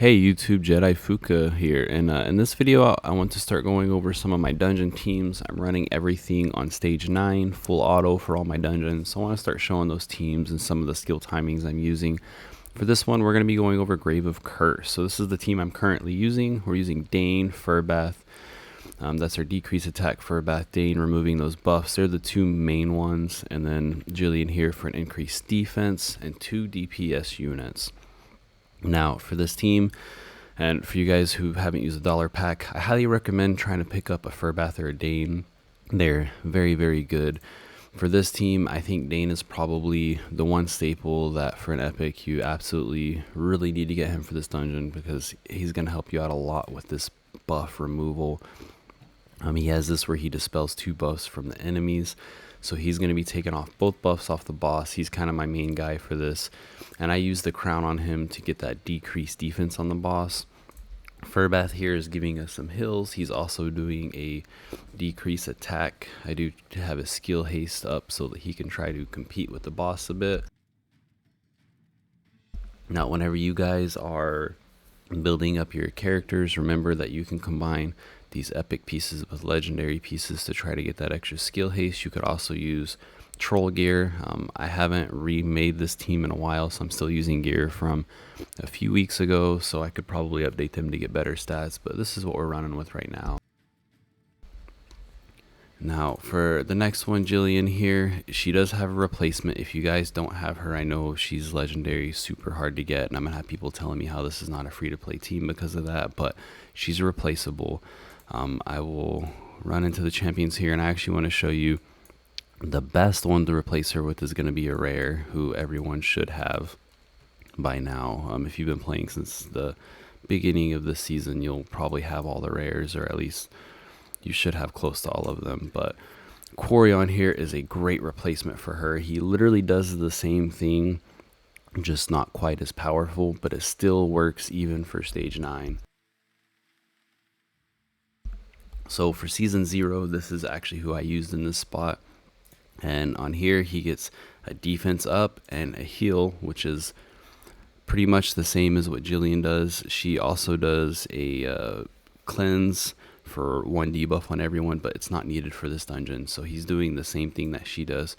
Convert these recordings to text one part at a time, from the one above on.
Hey YouTube, Jedi Fuka here, and in this video I want to start going over some of my dungeon teams. I'm running everything on stage 9, full auto for all my dungeons, so I want to start showing those teams and some of the skill timings I'm using. For this one, we're going to be going over Grave of Curse. So this is the team I'm currently using. We're using Dane, Furbath. That's our decrease attack, Furbath, Dane, removing those buffs. They're the two main ones, and then Jillian here for an increased defense and 2 DPS units. Now for this team, and for you guys who haven't used a dollar pack, I highly recommend trying to pick up a Furbath or a Dane. They're very, very good. For this team, I think Dane is probably the one staple that for an epic you absolutely really need to get him for this dungeon, because he's going to help you out a lot with this buff removal. He has this where he dispels 2 buffs from the enemies. So he's going to be taking off both buffs off the boss. He's kind of my main guy for this. And I use the crown on him to get that decreased defense on the boss. Furbath here is giving us some heals. He's also doing a decrease attack. I do have his skill haste up so that he can try to compete with the boss a bit. Now, whenever you guys are building up your characters, remember that you can combine these epic pieces with legendary pieces to try to get that extra skill haste. You could also use troll gear. I haven't remade this team in a while, so I'm still using gear from a few weeks ago, so I could probably update them to get better stats, but this is what we're running with right now. Now for the next one, Jillian here, she does have a replacement. If you guys don't have her, I know she's legendary, super hard to get, and I'm gonna have people telling me how this is not a free-to-play team because of that, but she's replaceable. I will run into the champions here, and I actually want to show you the best one to replace her with is going to be a rare, who everyone should have by now. If you've been playing since the beginning of the season, you'll probably have all the rares, or at least you should have close to all of them. But Quarion here is a great replacement for her. He literally does the same thing, just not quite as powerful, but it still works even for stage 9. So for season 0, this is actually who I used in this spot. And on here, he gets a defense up and a heal, which is pretty much the same as what Jillian does. She also does a cleanse for 1 debuff on everyone, but it's not needed for this dungeon. So he's doing the same thing that she does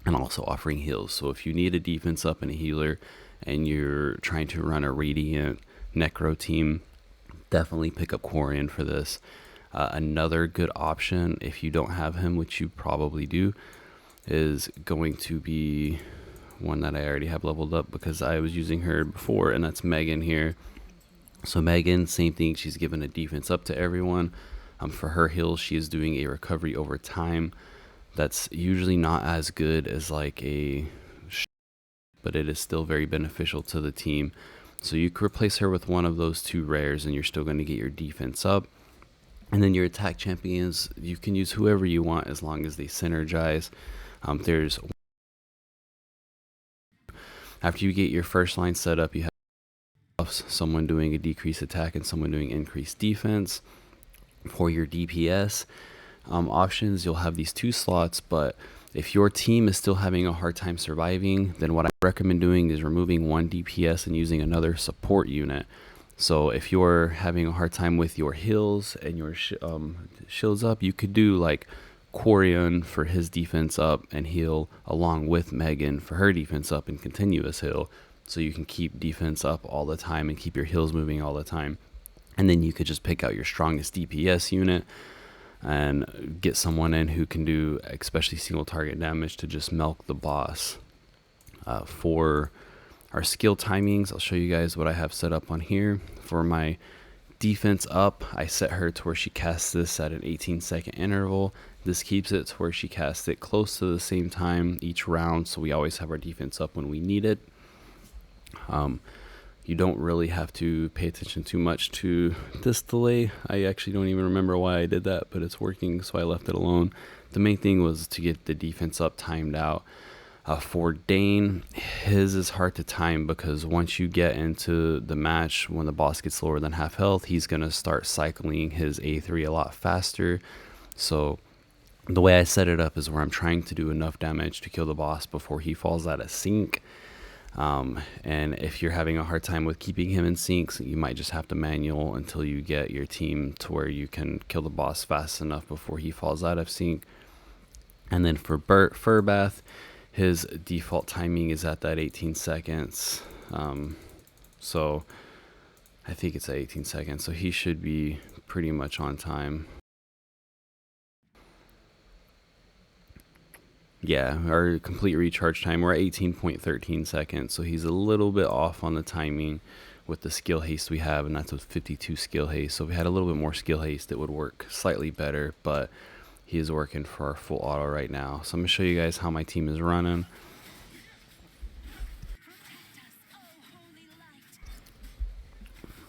and also offering heals. So if you need a defense up and a healer and you're trying to run a Radiant Necro team, definitely pick up Quarion for this. Another good option, if you don't have him, which you probably do, is going to be one that I already have leveled up because I was using her before, and that's Megan here. So Megan, same thing, she's given a defense up to everyone. For her heals, she is doing a recovery over time. That's usually not as good as like a, but it is still very beneficial to the team. So you could replace her with one of those 2 rares, and you're still going to get your defense up. And then your attack champions, you can use whoever you want as long as they synergize. There's after you get your first line set up, you have buffs, someone doing a decreased attack and someone doing increased defense. For your DPS options, you'll have these 2 slots, but if your team is still having a hard time surviving, then what I recommend doing is removing 1 DPS and using another support unit. So if you're having a hard time with your heals and your shields up, you could do like Quarion for his defense up and heal, along with Megan for her defense up and continuous heal. So you can keep defense up all the time and keep your heals moving all the time. And then you could just pick out your strongest DPS unit and get someone in who can do especially single target damage to just milk the boss. For our skill timings, I'll show you guys what I have set up on here. For my defense up, I set her to where she casts this at an 18-second interval. This keeps it to where she casts it close to the same time each round, so we always have our defense up when we need it. You don't really have to pay attention too much to this delay. I actually don't even remember why I did that, but it's working, so I left it alone. The main thing was to get the defense up timed out. For Dane, his is hard to time because once you get into the match, when the boss gets lower than half health, he's going to start cycling his A3 a lot faster. So the way I set it up is where I'm trying to do enough damage to kill the boss before he falls out of sync. And if you're having a hard time with keeping him in sync, you might just have to manual until you get your team to where you can kill the boss fast enough before he falls out of sync. And then for Furbath, his default timing is at that 18 seconds. So I think it's at 18 seconds. So he should be pretty much on time. Yeah, our complete recharge time, we're at 18.13 seconds. So he's a little bit off on the timing with the skill haste we have, and that's with 52 skill haste. So if we had a little bit more skill haste, it would work slightly better, but he is working for our full auto right now. So I'm going to show you guys how my team is running.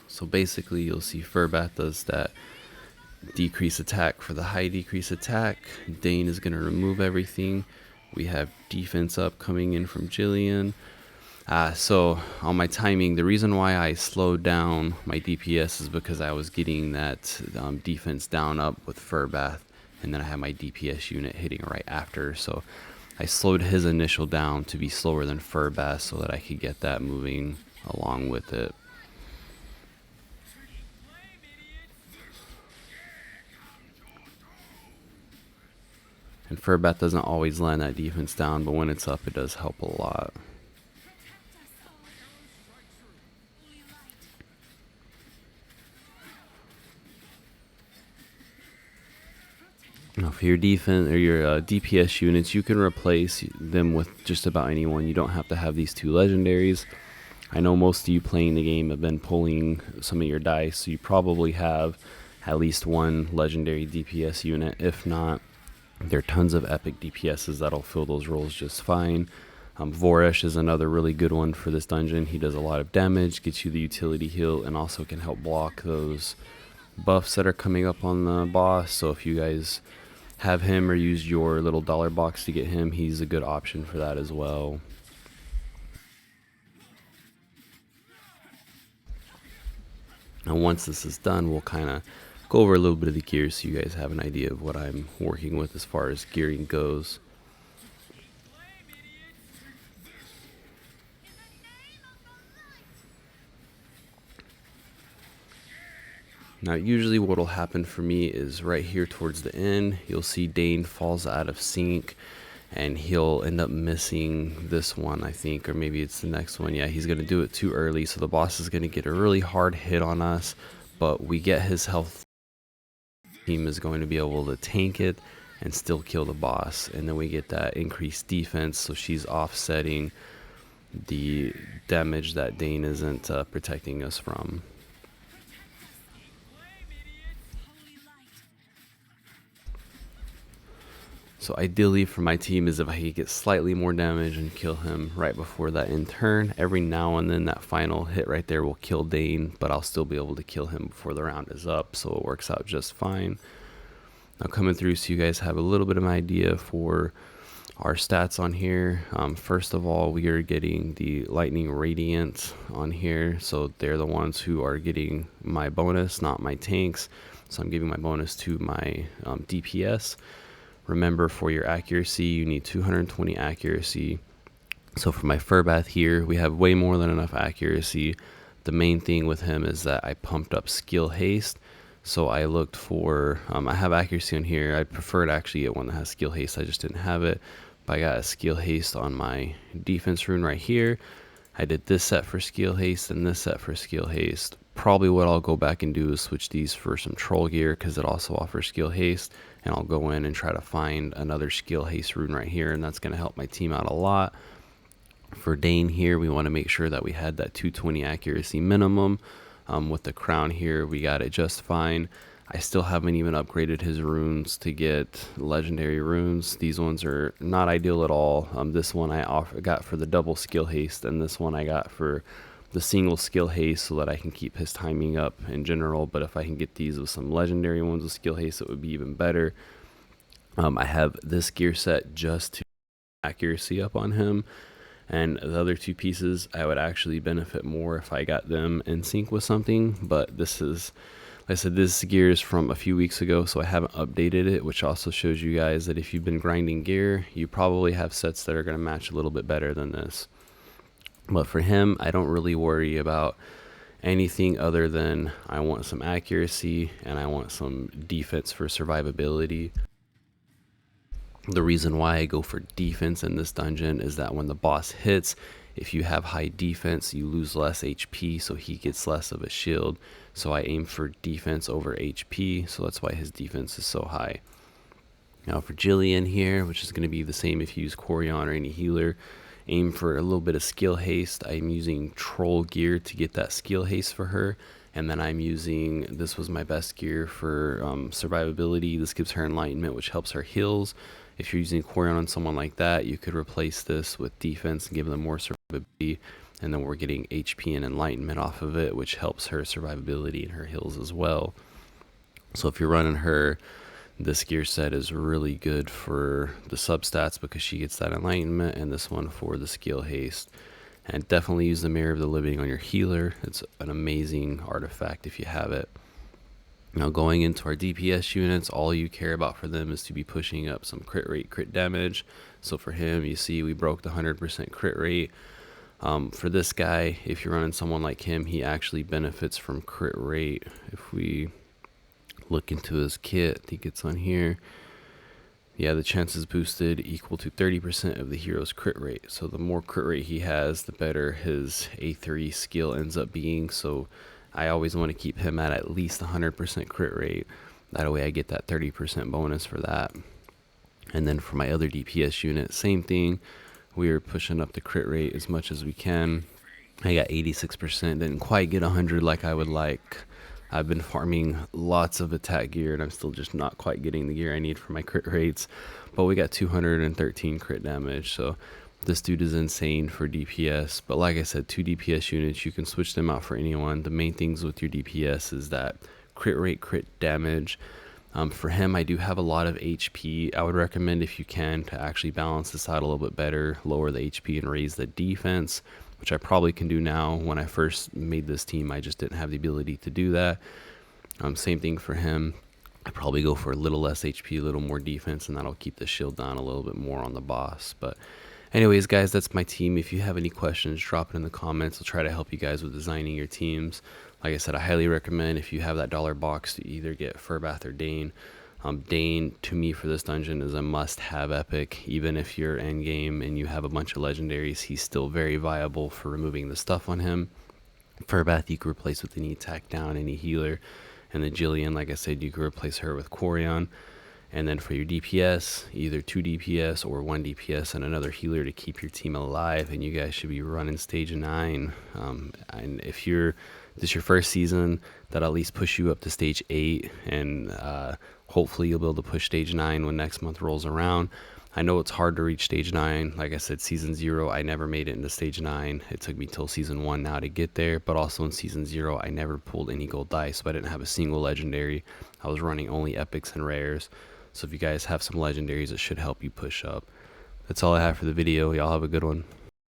So basically you'll see Furbath does that decrease attack for the high decrease attack. Dane is going to remove everything. We have defense up coming in from Jillian. So on my timing, the reason why I slowed down my DPS is because I was getting that defense down up with Furbath, and then I had my DPS unit hitting right after. So I slowed his initial down to be slower than Furbath so that I could get that moving along with it. And Furbath doesn't always land that defense down, but when it's up, it does help a lot. Now for your defense or your DPS units, you can replace them with just about anyone. You don't have to have these two legendaries. I know most of you playing the game have been pulling some of your dice, so you probably have at least one legendary DPS unit. If not, there are tons of epic DPSs that'll fill those roles just fine. Voresh is another really good one for this dungeon. He does a lot of damage, gets you the utility heal, and also can help block those buffs that are coming up on the boss. So if you guys have him or use your little dollar box to get him, he's a good option for that as well. Now once this is done, we'll kind of go over a little bit of the gear so you guys have an idea of what I'm working with as far as gearing goes. Now usually what will happen for me is right here towards the end, you'll see Dane falls out of sync and he'll end up missing this one, I think, or maybe it's the next one. Yeah, he's going to do it too early, so the boss is going to get a really hard hit on us, but we get his health. Team is going to be able to tank it and still kill the boss, and then we get that increased defense, so she's offsetting the damage that Dane isn't protecting us from. So ideally for my team is if I could get slightly more damage and kill him right before that end turn. Every now and then that final hit right there will kill Dane, but I'll still be able to kill him before the round is up, so it works out just fine. Now coming through so you guys have a little bit of an idea for our stats on here. First of all, we are getting the Lightning Radiant on here, so they're the ones who are getting my bonus, not my tanks. So I'm giving my bonus to my DPS. Remember, for your accuracy, you need 220 accuracy. So for my Furbath here, we have way more than enough accuracy. The main thing with him is that I pumped up skill haste. So I looked for, I have accuracy on here. I prefer to actually get one that has skill haste. I just didn't have it. But I got a skill haste on my defense rune right here. I did this set for skill haste and this set for skill haste. Probably what I'll go back and do is switch these for some troll gear because it also offers skill haste. And I'll go in and try to find another skill haste rune right here, and that's going to help my team out a lot. For Dane here, we want to make sure that we had that 220 accuracy minimum. With the crown here, we got it just fine. I still haven't even upgraded his runes to get legendary runes. These ones are not ideal at all. This one I got for the double skill haste, and this one I got for the single skill haste so that I can keep his timing up in general. But if I can get these with some legendary ones with skill haste, it would be even better. I have this gear set just to accuracy up on him, and the other two pieces I would actually benefit more if I got them in sync with something. But this is, like I said, this gear is from a few weeks ago, so I haven't updated it, which also shows you guys that if you've been grinding gear, you probably have sets that are going to match a little bit better than this. But for him, I don't really worry about anything other than I want some accuracy and I want some defense for survivability. The reason why I go for defense in this dungeon is that when the boss hits, if you have high defense, you lose less HP, so he gets less of a shield. So I aim for defense over HP, so that's why his defense is so high. Now for Jillian here, which is going to be the same if you use Corian or any healer, aim for a little bit of skill haste. I'm using troll gear to get that skill haste for her. And then I'm using, this was my best gear for survivability. This gives her enlightenment, which helps her heals. If you're using Corian on someone like that, you could replace this with defense and give them more survivability. And then we're getting HP and enlightenment off of it, which helps her survivability and her heals as well. So if you're running her, this gear set is really good for the substats because she gets that enlightenment, and this one for the skill haste. And definitely use the Mirror of the Living on your healer. It's an amazing artifact if you have it. Now going into our DPS units, all you care about for them is to be pushing up some crit rate, crit damage. So for him, you see we broke the 100% crit rate. For this guy, if you're running someone like him, he actually benefits from crit rate. If we look into his kit, I think it's on here. Yeah, the chances boosted equal to 30% of the hero's crit rate. So the more crit rate he has, the better his A3 skill ends up being. So I always want to keep him at least 100% crit rate. That way I get that 30% bonus for that. And then for my other DPS unit, same thing. We are pushing up the crit rate as much as we can. I got 86%, didn't quite get 100 like I would like. I've been farming lots of attack gear and I'm still just not quite getting the gear I need for my crit rates. But we got 213 crit damage, so this dude is insane for DPS. But like I said, 2 DPS units, you can switch them out for anyone. The main things with your DPS is that crit rate, crit damage. For him, I do have a lot of HP. I would recommend, if you can, to actually balance this out a little bit better, lower the HP and raise the defense, which I probably can do now. When I first made this team, I just didn't have the ability to do that. Same thing for him. I probably go for a little less HP, a little more defense, and that'll keep the shield down a little bit more on the boss. But anyways, guys, that's my team. If you have any questions, drop it in the comments. I'll try to help you guys with designing your teams. Like I said, I highly recommend, if you have that dollar box, to either get Furbath or Dane. Dane, to me, for this dungeon is a must-have epic. Even if you're endgame and you have a bunch of legendaries, he's still very viable for removing the stuff on him. Furbath you can replace with any attack down, any healer. And then Jillian, like I said, you can replace her with Corian. And then for your DPS, either 2 DPS or 1 DPS and another healer to keep your team alive. And you guys should be running Stage 9. And if this is your first season, that'll at least push you up to Stage 8. And hopefully you'll be able to push Stage 9 when next month rolls around. I know it's hard to reach Stage 9. Like I said, Season 0, I never made it into Stage 9. It took me till Season 1 now to get there. But also in Season 0, I never pulled any gold dice, so I didn't have a single legendary. I was running only epics and rares. So if you guys have some legendaries, it should help you push up. That's all I have for the video. Y'all have a good one.